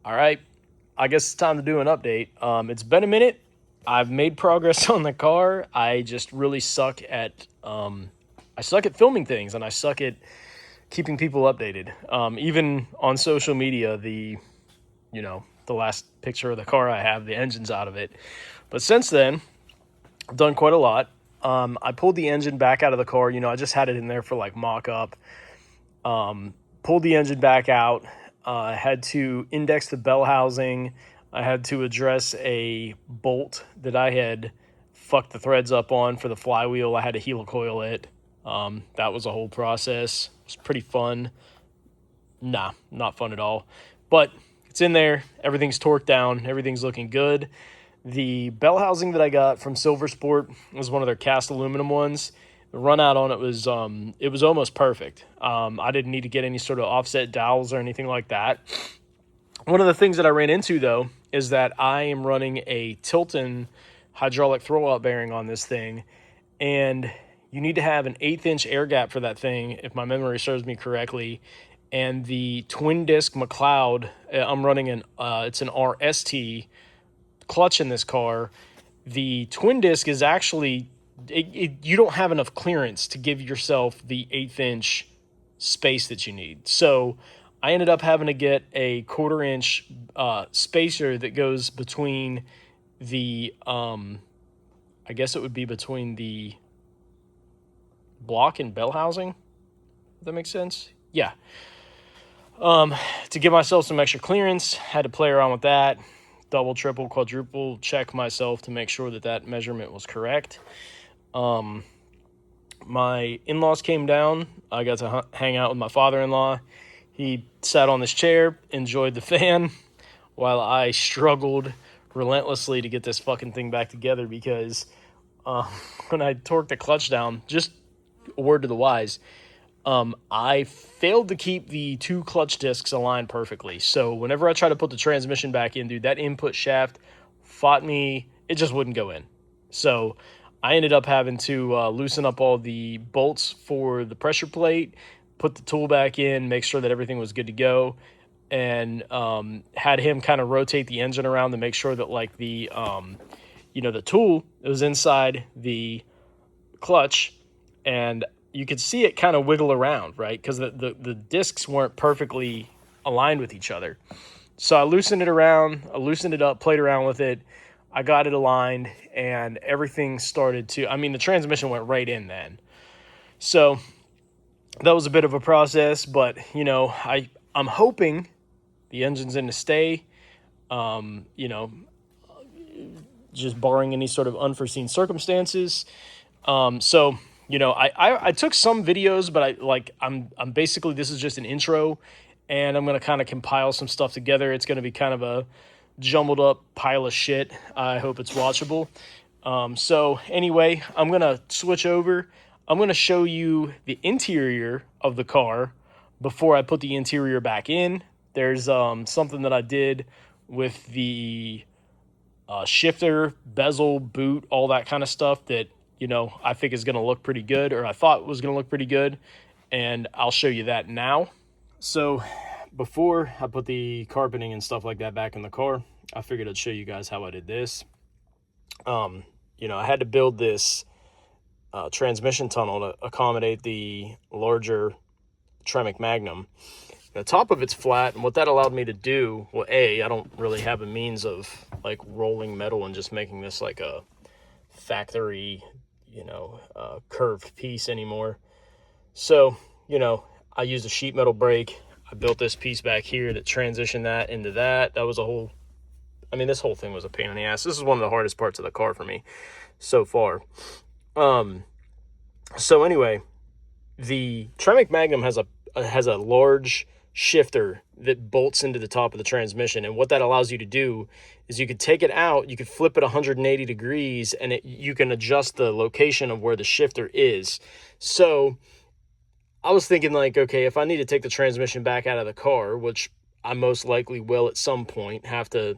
All right, I guess it's time to do an update. It's been a minute. I've made progress on the car. I just really suck at I suck at filming things, and I suck at keeping people updated. Even on social media, the last picture of the car I have, the engine's out of it. But since then, I've done quite a lot. I pulled the engine back out of the car. I just had it in there for like mock up. Pulled the engine back out. I had to index the bell housing. I had to address a bolt that I had fucked the threads up on for the flywheel. I had to helicoil it. That was a whole process. It was pretty fun. Nah, not fun at all. But it's in there. Everything's torqued down. Everything's looking good. The bell housing that I got from Silver Sport was one of their cast aluminum ones. The run out on it was almost perfect. I didn't need to get any sort of offset dowels or anything like that. One of the things that I ran into, though, is that I am running a Tilton hydraulic throwout bearing on this thing, and you need to have an 1/8 inch air gap for that thing, if my memory serves me correctly. And the twin disc McLeod, I'm running it's an RST clutch in this car. The twin disc is actually, you don't have enough clearance to give yourself the 1/8 inch space that you need. So I ended up having to get a 1/4 inch spacer that goes between the, I guess it would be between the block and bell housing. Does that make sense? Yeah. To give myself some extra clearance, had to play around with that. Double, triple, quadruple check myself to make sure that that measurement was correct. My in-laws came down. I got to hang out with my father-in-law. He sat on this chair, enjoyed the fan, while I struggled relentlessly to get this fucking thing back together because when I torqued the clutch down, just a word to the wise, I failed to keep the two clutch discs aligned perfectly. So whenever I try to put the transmission back in, dude, that input shaft fought me. It just wouldn't go in. So I ended up having to loosen up all the bolts for the pressure plate, put the tool back in, make sure that everything was good to go, and had him kind of rotate the engine around to make sure that like the tool was inside the clutch, and you could see it kind of wiggle around, right? Because the discs weren't perfectly aligned with each other. So I loosened it around, I loosened it up, played around with it. I got it aligned, and everything started to, the transmission went right in then. So that was a bit of a process, but, I'm hoping the engine's in to stay, just barring any sort of unforeseen circumstances. I took some videos, but I'm basically, this is just an intro, and I'm going to kind of compile some stuff together. It's going to be kind of a jumbled up pile of shit. I hope it's watchable. So anyway, I'm going to switch over. I'm going to show you the interior of the car before I put the interior back in. There's something that I did with the shifter, bezel, boot, all that kind of stuff that I think is going to look pretty good, or I thought was going to look pretty good, and I'll show you that now. So before I put the carpeting and stuff like that back in the car, I figured I'd show you guys how I did this. I had to build this transmission tunnel to accommodate the larger Tremec Magnum. The top of it's flat, and what that allowed me to do, well, I don't really have a means of like rolling metal and just making this like a factory curved piece anymore. So I used a sheet metal brake. I built this piece back here that transitioned that into that. That was this whole thing was a pain in the ass. This is one of the hardest parts of the car for me so far. So anyway, the Tremec Magnum has a large shifter that bolts into the top of the transmission, and what that allows you to do is you could take it out, you could flip it 180 degrees, and you can adjust the location of where the shifter is. So I was thinking like, okay, if I need to take the transmission back out of the car, which I most likely will at some point have to,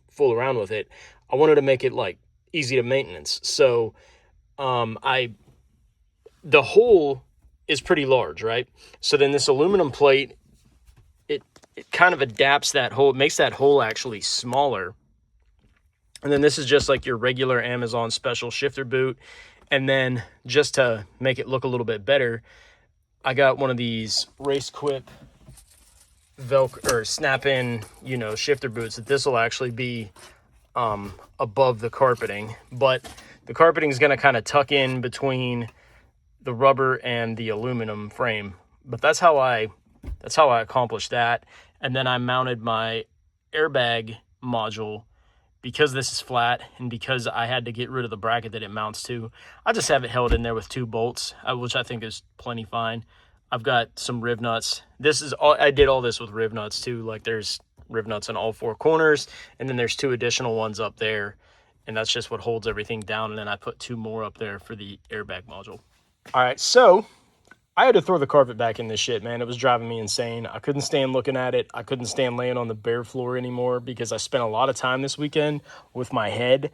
fool around with it, I wanted to make it like easy to maintenance. So the hole is pretty large, right? So then this aluminum plate it kind of adapts that hole. It makes that hole actually smaller. And then this is just like your regular Amazon special shifter boot. And then just to make it look a little bit better, I got one of these Race Quip Velcro or snap-in, shifter boots. That this will actually be above the carpeting, but the carpeting is going to kind of tuck in between the rubber and the aluminum frame. But that's how I accomplished that. And then I mounted my airbag module. Because this is flat and because I had to get rid of the bracket that it mounts to, I just have it held in there with 2 bolts, which I think is plenty fine. I've got some riv nuts. I did all this with riv nuts too. Like there's riv nuts on all 4 corners, and then there's 2 additional ones up there, and that's just what holds everything down. And then I put 2 more up there for the airbag module. All right, so I had to throw the carpet back in this shit, man. It was driving me insane. I couldn't stand looking at it. I couldn't stand laying on the bare floor anymore because I spent a lot of time this weekend with my head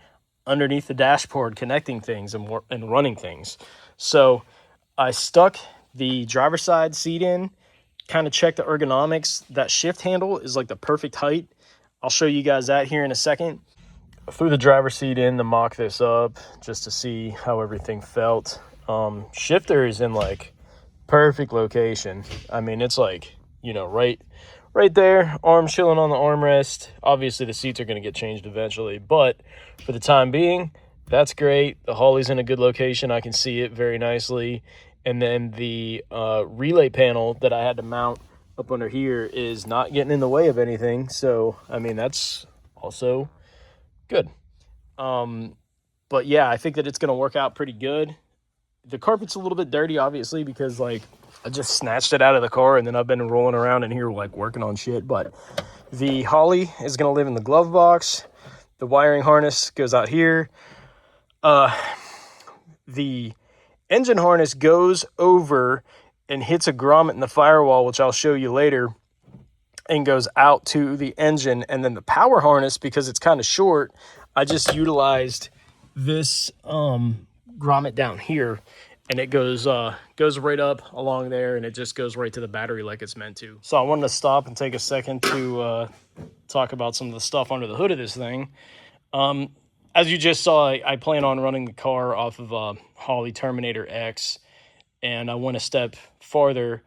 underneath the dashboard connecting things and running things. So I stuck the driver's side seat in, kind of checked the ergonomics. That shift handle is like the perfect height. I'll show you guys that here in a second. I threw the driver's seat in to mock this up just to see how everything felt. Shifter is in like perfect location. I mean, it's like, right there, arm chilling on the armrest. Obviously the seats are going to get changed eventually, but for the time being, that's great. The Holley's in a good location. I can see it very nicely. And then the relay panel that I had to mount up under here is not getting in the way of anything. So, I mean, that's also good. But yeah, I think that it's going to work out pretty good. The carpet's a little bit dirty, obviously, because like I just snatched it out of the car and then I've been rolling around in here like working on shit. But the Holley is going to live in the glove box. The wiring harness goes out here. The engine harness goes over and hits a grommet in the firewall, which I'll show you later, and goes out to the engine. And then the power harness, because it's kind of short, I just utilized this grommet down here, and it goes right up along there, and it just goes right to the battery like it's meant to. So I wanted to stop and take a second to talk about some of the stuff under the hood of this thing. As you just saw, I plan on running the car off of Holley Terminator X, and I went a step farther,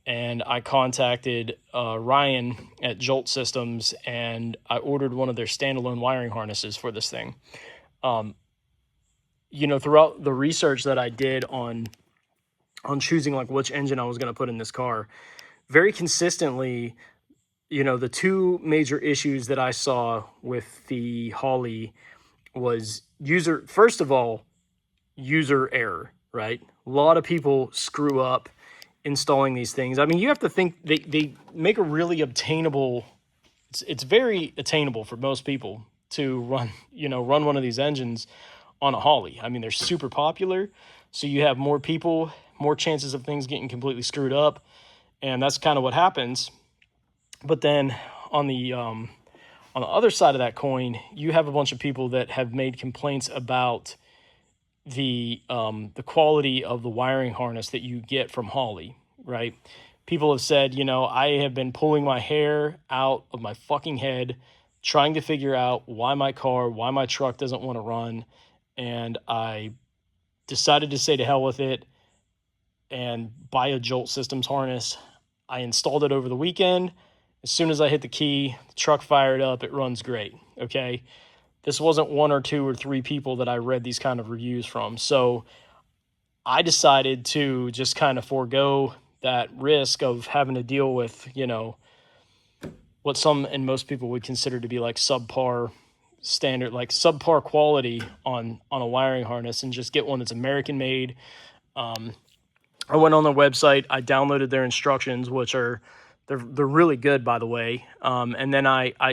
and I contacted Ryan at Jolt Systems, and I ordered one of their standalone wiring harnesses for this thing. Throughout the research that I did on choosing like which engine I was going to put in this car, very consistently, the 2 major issues that I saw with the Holley was first of all, user error, right? A lot of people screw up installing these things. I mean, you have to think they make a really obtainable, it's very attainable for most people to run one of these engines on a Holley. I mean, they're super popular, so you have more people, more chances of things getting completely screwed up, and that's kind of what happens. But then on the other side of that coin, you have a bunch of people that have made complaints about the quality of the wiring harness that you get from Holley, right? People have said, I have been pulling my hair out of my fucking head trying to figure out why my truck doesn't want to run. And I decided to say to hell with it and buy a Jolt Systems harness. I installed it over the weekend. As soon as I hit the key, the truck fired up. It runs great, okay? This wasn't 1 or 2 or 3 people that I read these kind of reviews from. So I decided to just kind of forego that risk of having to deal with, what some and most people would consider to be like subpar standard, like subpar quality on a wiring harness, and just get one that's American made. I went on their website, I downloaded their instructions, which are they're really good, by the way. And then I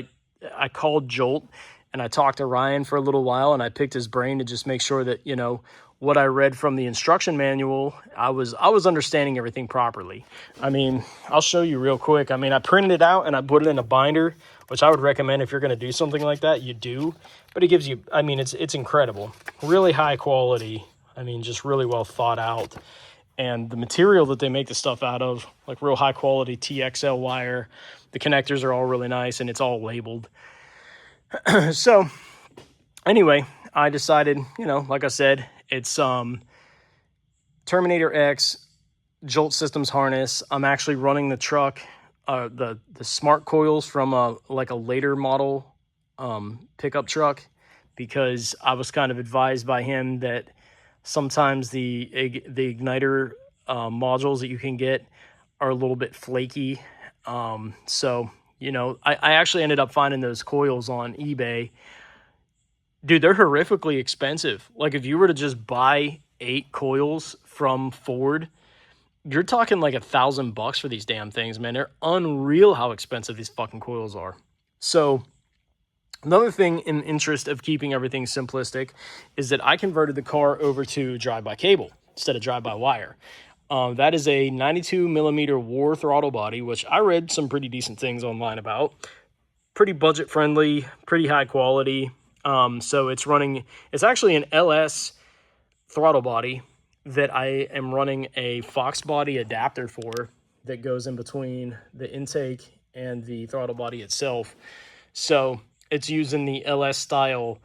called Jolt and I talked to Ryan for a little while, and I picked his brain to just make sure that what I read from the instruction manual, I was understanding everything properly. I mean, I'll show you real quick. I mean, I printed it out and I put it in a binder, which I would recommend if you're going to do something like that, you do. But it gives you, it's incredible. Really high quality. I mean, just really well thought out. And the material that they make the stuff out of, like real high quality TXL wire, the connectors are all really nice and it's all labeled. So anyway, I decided, like I said, it's Terminator X Jolt Systems harness. I'm actually running the truck, the smart coils from a later model pickup truck, because I was kind of advised by him that sometimes the igniter modules that you can get are a little bit flaky. So I actually ended up finding those coils on eBay. Dude, they're horrifically expensive. Like if you were to just buy 8 coils from Ford, you're talking like $1,000 for these damn things, man. They're unreal how expensive these fucking coils are. So another thing, in interest of keeping everything simplistic, is that I converted the car over to drive-by-cable instead of drive-by-wire. That is a 92 millimeter War throttle body, which I read some pretty decent things online about. Pretty budget friendly, pretty high quality. So it's actually an LS throttle body that I am running a Fox body adapter for that goes in between the intake and the throttle body itself. So it's using the LS style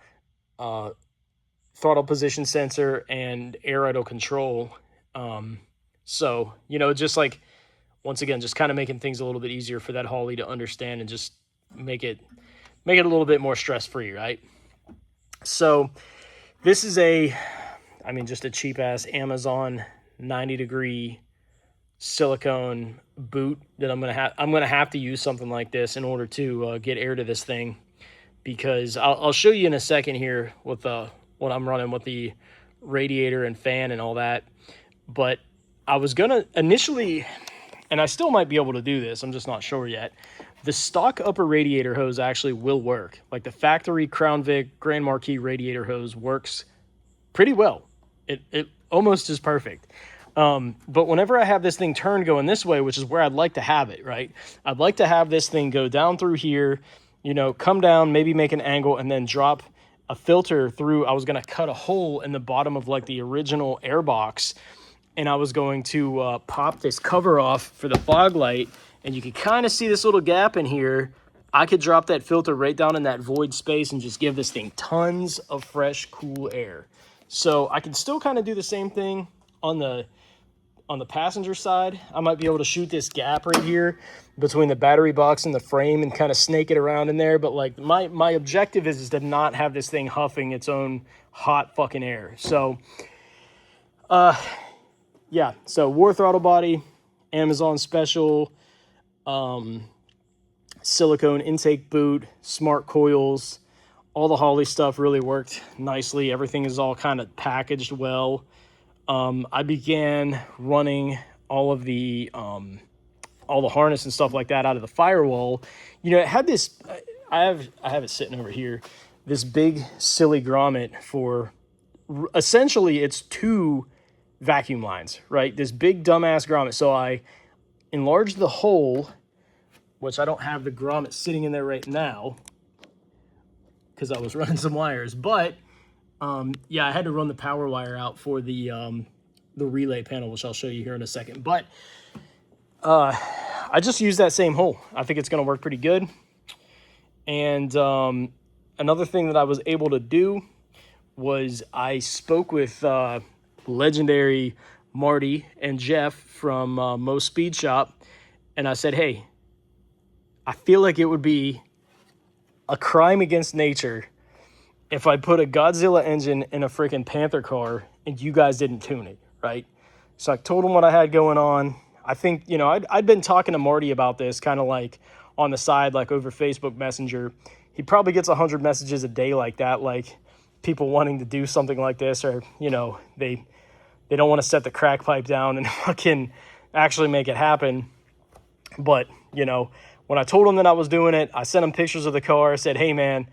throttle position sensor and air idle control. So, just like, once again, just kind of making things a little bit easier for that haulie to understand and just make it a little bit more stress-free, right? So this is just a cheap-ass Amazon 90-degree silicone boot that I'm gonna have to use something like this in order to get air to this thing, because I'll show you in a second here with what I'm running with the radiator and fan and all that. But I was gonna initially, and I still might be able to do this, I'm just not sure yet. The stock upper radiator hose actually will work. Like the factory Crown Vic Grand Marquis radiator hose works pretty well. It almost is perfect. But whenever I have this thing turned going this way, which is where I'd like to have it, right? I'd like to have this thing go down through here, come down, maybe make an angle, and then drop a filter through. I was going to cut a hole in the bottom of like the original air box, and I was going to pop this cover off for the fog light, and you can kind of see this little gap in here. I could drop that filter right down in that void space and just give this thing tons of fresh, cool air. So I can still kind of do the same thing on the passenger side. I might be able to shoot this gap right here between the battery box and the frame and kind of snake it around in there. But like my objective is to not have this thing huffing its own hot fucking air. So, yeah. So War throttle body, Amazon special, silicone intake boot, smart coils, all the haulie stuff really worked nicely. Everything is all kind of packaged well. I began running all the harness and stuff like that out of the firewall. It had this, I have it sitting over here, this big silly grommet for, essentially it's 2 vacuum lines, right? This big dumbass grommet. So I enlarged the hole, which I don't have the grommet sitting in there right now because I was running some wires, but yeah, I had to run the power wire out for the relay panel, which I'll show you here in a second. But I just used that same hole. I think it's going to work pretty good. And another thing that I was able to do was I spoke with legendary Marty and Jeff from Mo Speed Shop, and I said, hey, I feel like it would be a crime against nature if I put a Godzilla engine in a freaking Panther car and you guys didn't tune it, right? So I told him what I had going on. I think, I'd been talking to Marty about this kind of like on the side, like over Facebook Messenger. He probably gets 100 messages a day like that, like people wanting to do something like this, or, they don't want to set the crack pipe down and fucking actually make it happen. But, when I told him that I was doing it, I sent him pictures of the car. I said, hey, man,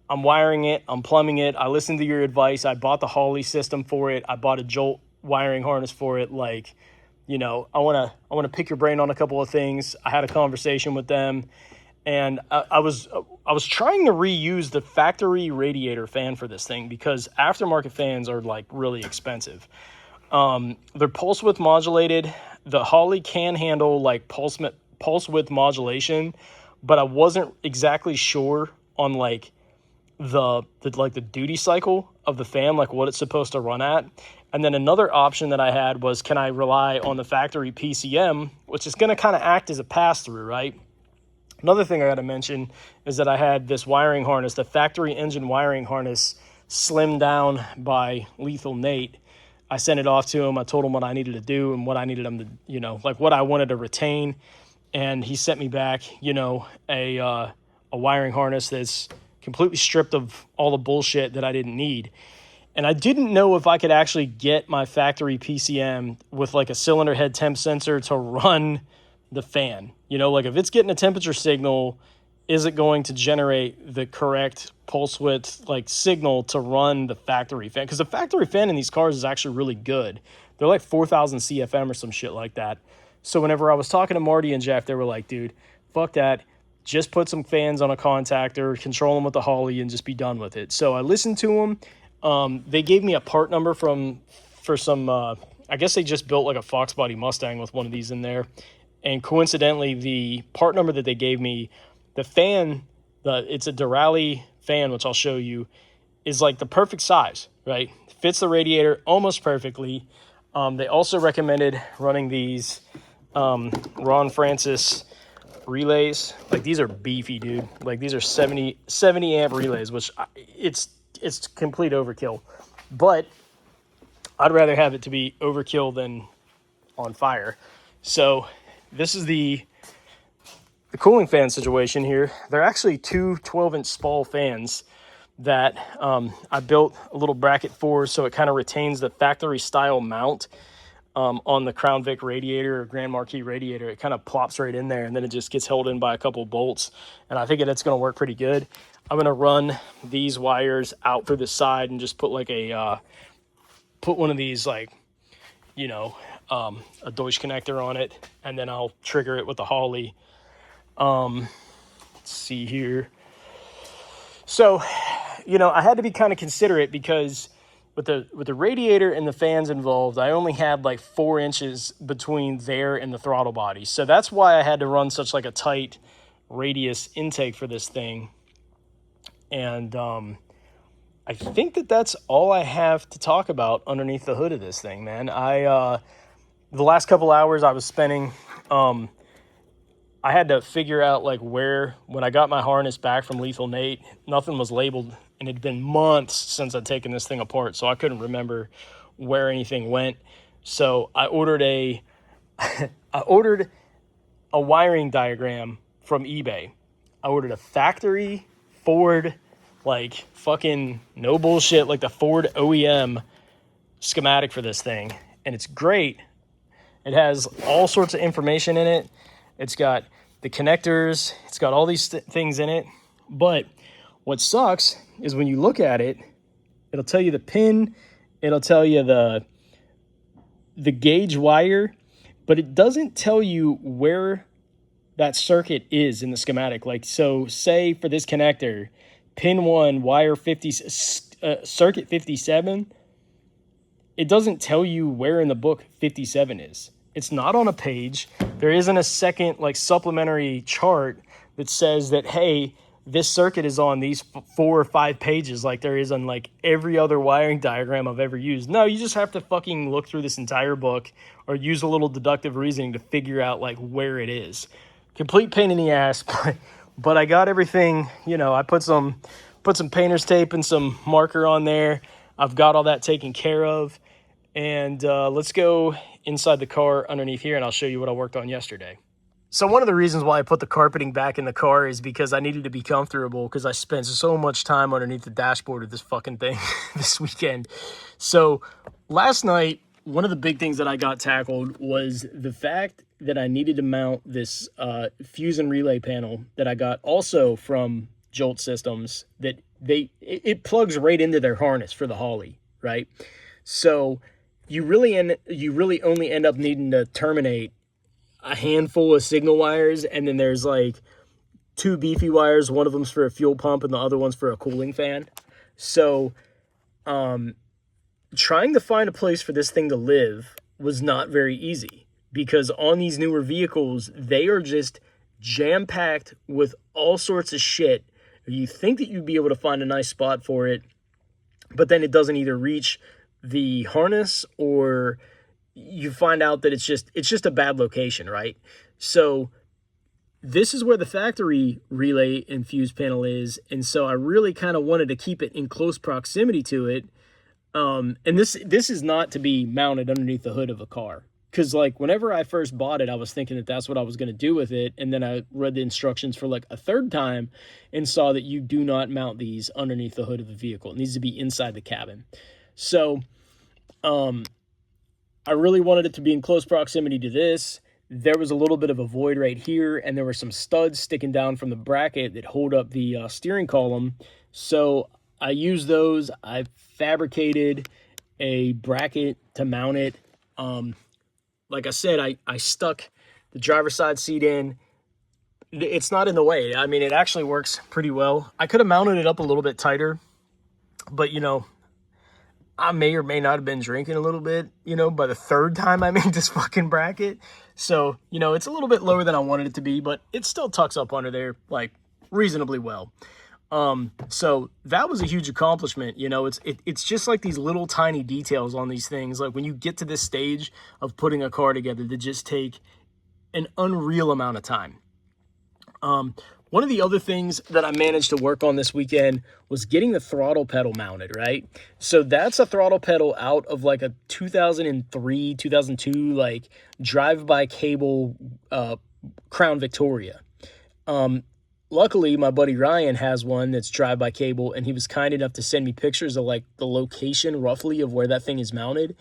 I'm wiring it. I'm plumbing it. I listened to your advice. I bought the haulie system for it. I bought a Jolt wiring harness for it. Like, I want to pick your brain on a couple of things. I had a conversation with them, and I was trying to reuse the factory radiator fan for this thing because aftermarket fans are like really expensive. They're pulse width modulated. The Holley can handle like pulse width modulation, but I wasn't exactly sure on like the duty cycle of the fan, like what it's supposed to run at. And then another option that I had was, can I rely on the factory PCM, which is going to kind of act as a pass-through, right? Another thing I got to mention is that I had this wiring harness, the factory engine wiring harness, slimmed down by Lethal Nate. I sent it off to him. I told him what I needed to do and what I needed him to, like what I wanted to retain. And he sent me back, a wiring harness that's completely stripped of all the bullshit that I didn't need. And I didn't know if I could actually get my factory PCM with like a cylinder head temp sensor to run the fan. Like if it's getting a temperature signal, is it going to generate the correct pulse width like signal to run the factory fan? Because the factory fan in these cars is actually really good. They're like 4,000 CFM or some shit like that. So whenever I was talking to Marty and Jeff, they were like, dude, fuck that. Just put some fans on a contactor, control them with the Holley, and just be done with it. So I listened to them. They gave me a part number for some, I guess they just built like a Fox body Mustang with one of these in there. And coincidentally, the part number that they gave me, the fan, it's a Durali fan, which I'll show you, is like the perfect size, right? Fits the radiator almost perfectly. They also recommended running these Ron Francis relays. Like these are beefy, dude. Like these are 70 amp relays, which it's complete overkill. But I'd rather have it to be overkill than on fire. So this is the cooling fan situation here. They're actually two 12-inch Spall fans that I built a little bracket for, so it kind of retains the factory style mount on the Crown Vic radiator or Grand Marquis radiator. It kind of plops right in there, and then it just gets held in by a couple bolts. And I think it's going to work pretty good. I'm going to run these wires out through the side and just put like put one of these like, a Deutsch connector on it, and then I'll trigger it with the Holley. Let's see here. So, I had to be kind of considerate because with the radiator and the fans involved, I only had like 4 inches between there and the throttle body. So that's why I had to run such like a tight radius intake for this thing. And I think that's all I have to talk about underneath the hood of this thing, man. The last couple hours I was spending, I had to figure out like when I got my harness back from Lethal Nate, nothing was labeled, and it'd been months since I'd taken this thing apart, so I couldn't remember where anything went. So I ordered a wiring diagram from eBay. I ordered a factory Ford, like fucking no bullshit, like the Ford OEM schematic for this thing, and it's great. It has all sorts of information in it. It's got the connectors. It's got all these things in it. But what sucks is when you look at it, it'll tell you the pin. It'll tell you the gauge wire. But it doesn't tell you where that circuit is in the schematic. Like, so say for this connector, pin 1, wire 50, circuit 57, it doesn't tell you where in the book 57 is. It's not on a page. There isn't a second like supplementary chart that says that, hey, this circuit is on these 4 or 5 pages like there is on like every other wiring diagram I've ever used. No, you just have to fucking look through this entire book or use a little deductive reasoning to figure out like where it is. Complete pain in the ass, but I got everything, I put some painter's tape and some marker on there. I've got all that taken care of. And let's go inside the car underneath here, and I'll show you what I worked on yesterday. So one of the reasons why I put the carpeting back in the car is because I needed to be comfortable, because I spent so much time underneath the dashboard of this fucking thing this weekend. So last night, one of the big things that I got tackled was the fact that I needed to mount this fuse and relay panel that I got also from Jolt Systems, that it plugs right into their harness for the Holley, right? So you really only end up needing to terminate a handful of signal wires, and then there's like 2 beefy wires. One of them's for a fuel pump and the other one's for a cooling fan. So trying to find a place for this thing to live was not very easy, because on these newer vehicles, they are just jam-packed with all sorts of shit. You think that you'd be able to find a nice spot for it, but then it doesn't either reach the harness, or you find out that it's just a bad location, right? So this is where the factory relay and fuse panel is, and so I really kind of wanted to keep it in close proximity to it. And this is not to be mounted underneath the hood of a car, because like whenever I first bought it, I was thinking that that's what I was going to do with it, and then I read the instructions for like a third time and saw that you do not mount these underneath the hood of the vehicle. It needs to be inside the cabin. So I really wanted it to be in close proximity to this. There was a little bit of a void right here, and there were some studs sticking down from the bracket that hold up the steering column. So I used those. I fabricated a bracket to mount it. Like I said, I stuck the driver's side seat in. It's not in the way. I mean, it actually works pretty well. I could have mounted it up a little bit tighter, but you know, I may or may not have been drinking a little bit, you know, by the third time I made this fucking bracket. So, you know, it's a little bit lower than I wanted it to be, but it still tucks up under there, like, reasonably well. So that was a huge accomplishment. You know, it's just like these little tiny details on these things. Like when you get to this stage of putting a car together, that just take an unreal amount of time. One of the other things that I managed to work on this weekend was getting the throttle pedal mounted, right? So that's a throttle pedal out of like a 2003, 2002, like drive-by cable, Crown Victoria. Luckily, my buddy Ryan has one that's drive-by cable, and he was kind enough to send me pictures of like the location roughly of where that thing is mounted.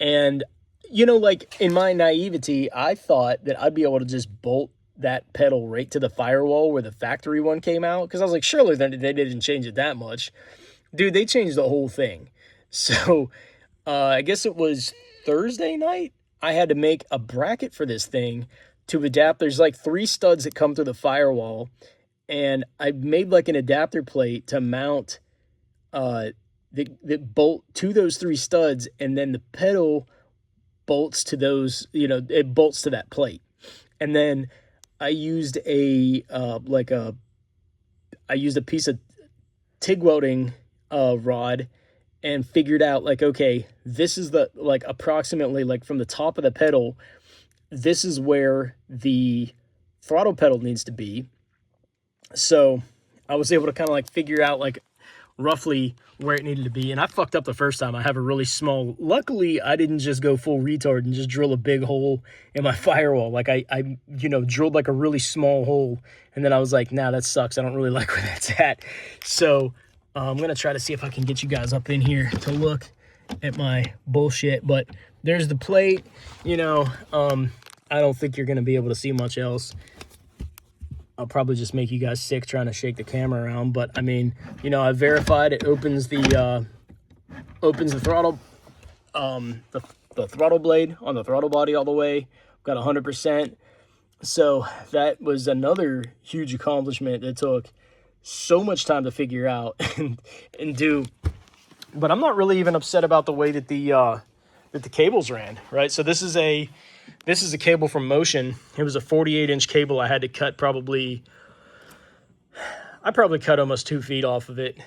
And, you know, like in my naivety, I thought that I'd be able to just bolt that pedal right to the firewall where the factory one came out, because I was like, surely they didn't change it that much. Dude, they changed the whole thing. So I guess it was Thursday night, I had to make a bracket for this thing to adapt. There's like 3 studs that come through the firewall, and I made like an adapter plate to mount the bolt to those 3 studs, and then the pedal bolts to those, you know, it bolts to that plate. And then I used a piece of TIG welding rod, and figured out like, okay, this is the, like, approximately like from the top of the pedal, this is where the throttle pedal needs to be. So I was able to kind of like figure out like roughly where it needed to be. And I fucked up the first time. I have a really small, luckily I didn't just go full retard and just drill a big hole in my firewall. Like I you know, drilled like a really small hole, and then I was like, nah, that sucks. I don't really like where that's at. So I'm going to try to see if I can get you guys up in here to look at my bullshit. But there's the plate, you know. I don't think you're going to be able to see much else. I'll probably just make you guys sick trying to shake the camera around. But I mean, you know, I verified it opens the throttle, the throttle blade on the throttle body all the way. Got 100%. So that was another huge accomplishment that took so much time to figure out and do. But I'm not really even upset about the way that the cables ran, right? So this is a cable from Motion. It was a 48-inch cable. I had to cut I probably cut almost 2 feet off of it,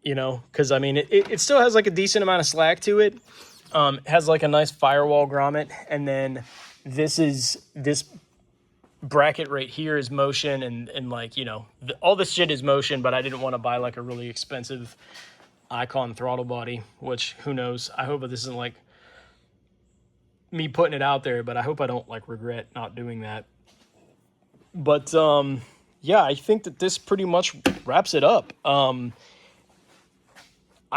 you know, because I mean, it still has like a decent amount of slack to it. It has like a nice firewall grommet, and then this bracket right here is Motion, and like, you know, all this shit is Motion, but I didn't want to buy like a really expensive Icon throttle body, which who knows. I hope this isn't like me putting it out there, but I hope I don't like regret not doing that. But yeah, I think that this pretty much wraps it up. I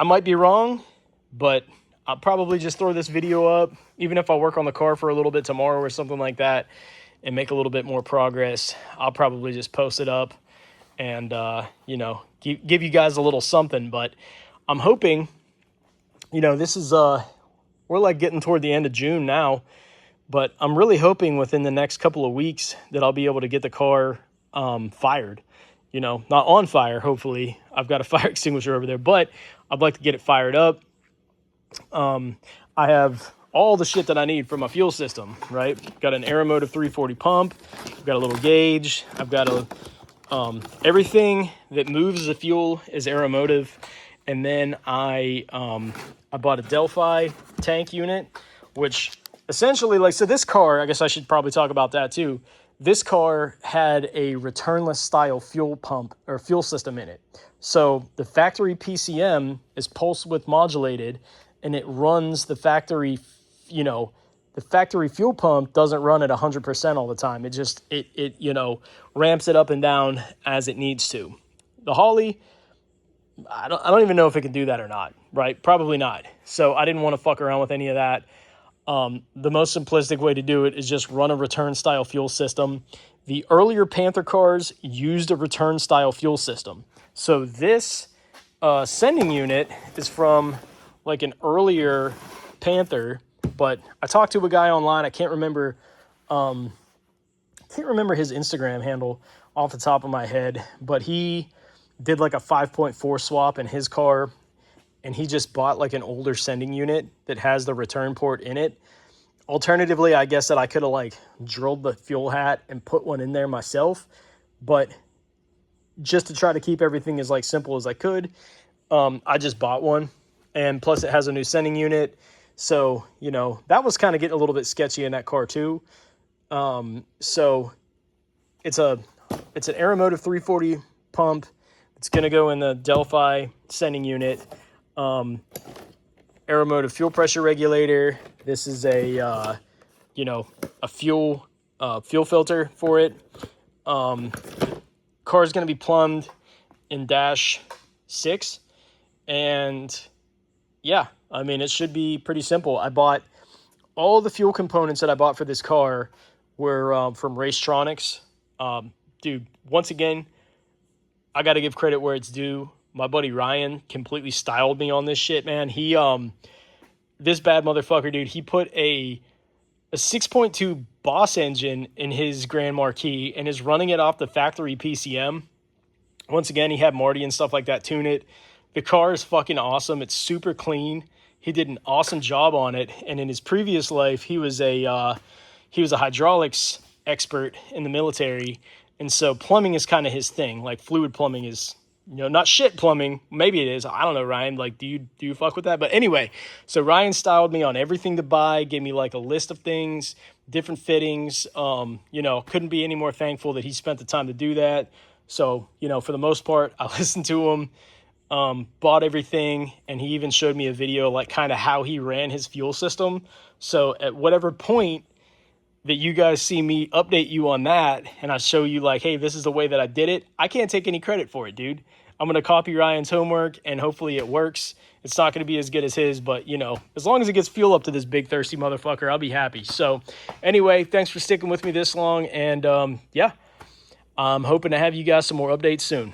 might be wrong, but I'll probably just throw this video up, even if I work on the car for a little bit tomorrow or something like that and make a little bit more progress. I'll probably just post it up and you know, give you guys a little something. But I'm hoping, you know, this is we're like getting toward the end of June now, but I'm really hoping within the next couple of weeks that I'll be able to get the car fired. You know, not on fire, hopefully. I've got a fire extinguisher over there, but I'd like to get it fired up. I have all the shit that I need for my fuel system, right? Got an Aeromotive 340 pump, I've got a little gauge, I've got everything that moves the fuel is Aeromotive. And then I bought a Delphi tank unit, which essentially, like, so this car, I guess I should probably talk about that too. This car had a returnless style fuel pump or fuel system in it. So the factory PCM is pulse width modulated, and it runs the factory, you know, the factory fuel pump doesn't run at 100% all the time. It just, ramps it up and down as it needs to. The Holly, I don't even know if it can do that or not, right? Probably not. So I didn't want to fuck around with any of that. The most simplistic way to do it is just run a return style fuel system. The earlier Panther cars used a return style fuel system. So this sending unit is from like an earlier Panther, but I talked to a guy online. I can't remember his Instagram handle off the top of my head, but he did like a 5.4 swap in his car, and he just bought like an older sending unit that has the return port in it. Alternatively, I guess that I could have like drilled the fuel hat and put one in there myself, but just to try to keep everything as like simple as I could, I just bought one. And plus it has a new sending unit. So, that was kind of getting a little bit sketchy in that car too. So it's an Aeromotive 340 pump. It's going to go in the Delphi sending unit. Aeromotive fuel pressure regulator. This is a fuel filter for it. Car is going to be plumbed in dash 6. And yeah, I mean, it should be pretty simple. I bought all the fuel components that I bought for this car were from Racetronics. Dude, once again, I got to give credit where it's due. My buddy Ryan completely styled me on this shit, man. He, this bad motherfucker, dude, he put a 6.2 Boss engine in his Grand Marquis and is running it off the factory PCM. Once again, he had Marty and stuff like that tune it. The car is fucking awesome. It's super clean. He did an awesome job on it. And in his previous life, he was a hydraulics expert in the military. And so plumbing is kind of his thing. Like fluid plumbing is, not shit plumbing. Maybe it is. I don't know, Ryan. Like, do you fuck with that? But anyway, so Ryan styled me on everything to buy, gave me like a list of things, different fittings. Couldn't be any more thankful that he spent the time to do that. So, for the most part, I listened to him. Bought everything, and he even showed me a video like kind of how he ran his fuel system. So at whatever point that you guys see me update you on that and I show you like, hey, this is the way that I did it, I can't take any credit for it, dude. I'm going to copy Ryan's homework and hopefully it works. It's not going to be as good as his, but as long as it gets fuel up to this big thirsty motherfucker, I'll be happy. So anyway, thanks for sticking with me this long, and I'm hoping to have you guys some more updates soon.